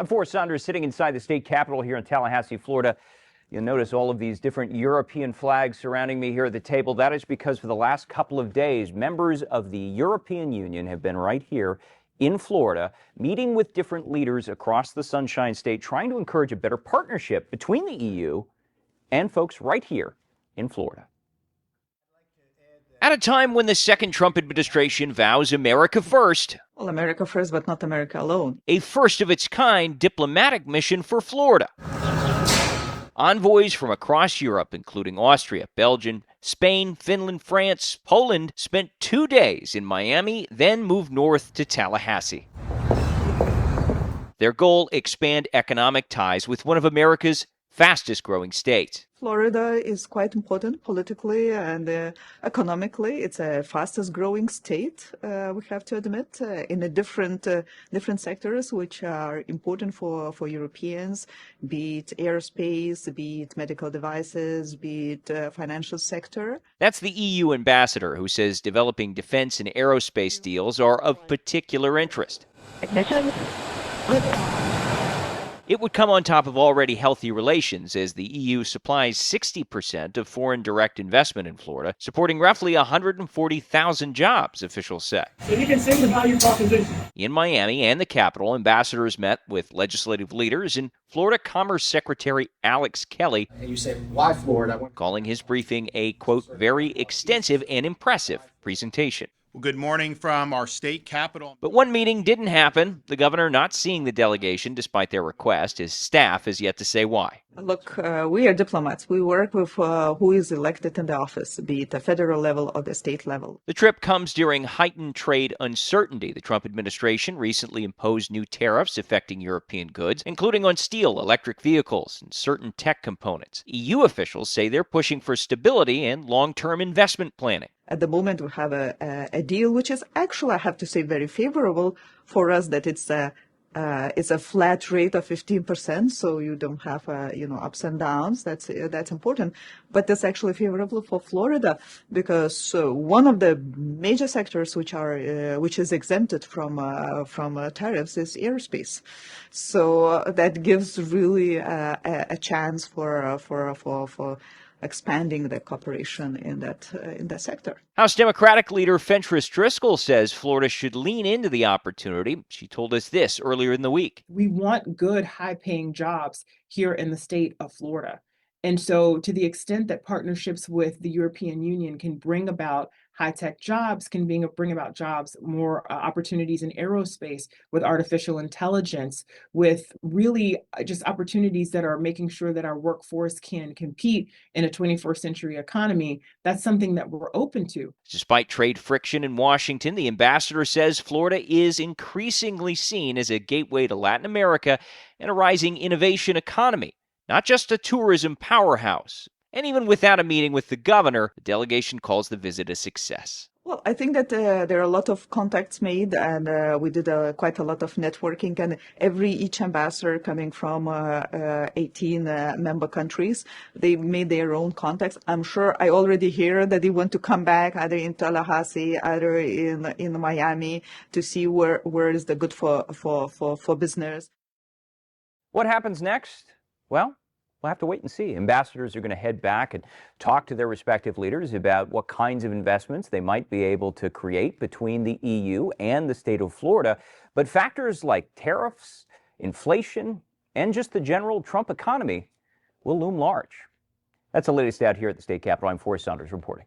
I'm Forrest Saunders, sitting inside the state capitol here in Tallahassee, Florida. You'll notice all of these different European flags surrounding me here at the table. That is because for the last couple of days, members of the European Union have been right here in Florida, meeting with different leaders across the Sunshine State, trying to encourage a better partnership between the EU and folks right here in Florida. At a time when the second Trump administration vows America first. Well, America first, but not America alone. A first-of-its-kind diplomatic mission for Florida. Envoys from across Europe, including Austria, Belgium, Spain, Finland, France, Poland, spent 2 days in Miami, then moved north to Tallahassee. Their goal, expand economic ties with one of America's fastest-growing states. Florida is quite important politically and economically. It's a fastest growing state, we have to admit, in a different sectors which are important for Europeans, be it aerospace, be it medical devices, be it financial sector. That's the EU ambassador who says developing defense and aerospace deals are of particular interest. It would come on top of already healthy relations, as the EU supplies 60% of foreign direct investment in Florida, supporting roughly 140,000 jobs, officials say. So you can say the value proposition. In Miami and the Capitol, ambassadors met with legislative leaders and Florida Commerce Secretary Alex Kelly. And you say, why Florida? Calling his briefing a, quote, very extensive and impressive presentation. Well, good morning from our state capitol. But one meeting didn't happen. The governor not seeing the delegation despite their request. His staff has yet to say why. Look, we are diplomats. We work with who is elected in the office, be it the federal level or the state level. The trip comes during heightened trade uncertainty. The Trump administration recently imposed new tariffs affecting European goods, including on steel, electric vehicles, and certain tech components. EU officials say they're pushing for stability and long-term investment planning. At the moment, we have a deal which is actually, I have to say, very favorable for us, that it's a flat rate of 15%, so you don't have ups and downs. That's important, but it's actually favorable for Florida because one of the major sectors which is exempted from tariffs is aerospace. So that gives really a chance for expanding the cooperation in that sector. House Democratic leader Fentress Driscoll says Florida should lean into the opportunity. She told us this earlier in the week. We want good, high-paying jobs here in the state of Florida. And so to the extent that partnerships with the European Union can bring about high-tech jobs, can bring about jobs, more opportunities in aerospace, with artificial intelligence, with really just opportunities that are making sure that our workforce can compete in a 21st century economy, that's something that we're open to. Despite trade friction in Washington, the ambassador says Florida is increasingly seen as a gateway to Latin America and a rising innovation economy, not just a tourism powerhouse. And even without a meeting with the governor, the delegation calls the visit a success. Well, I think that there are a lot of contacts made, and we did quite a lot of networking, and each ambassador coming from 18 member countries, they made their own contacts. I'm sure I already hear that they want to come back either in Tallahassee, either in Miami, to see where is the good for business. What happens next? Well, we'll have to wait and see. Ambassadors are going to head back and talk to their respective leaders about what kinds of investments they might be able to create between the EU and the state of Florida. But factors like tariffs, inflation, and just the general Trump economy will loom large. That's the latest out here at the state capitol. I'm Forrest Saunders reporting.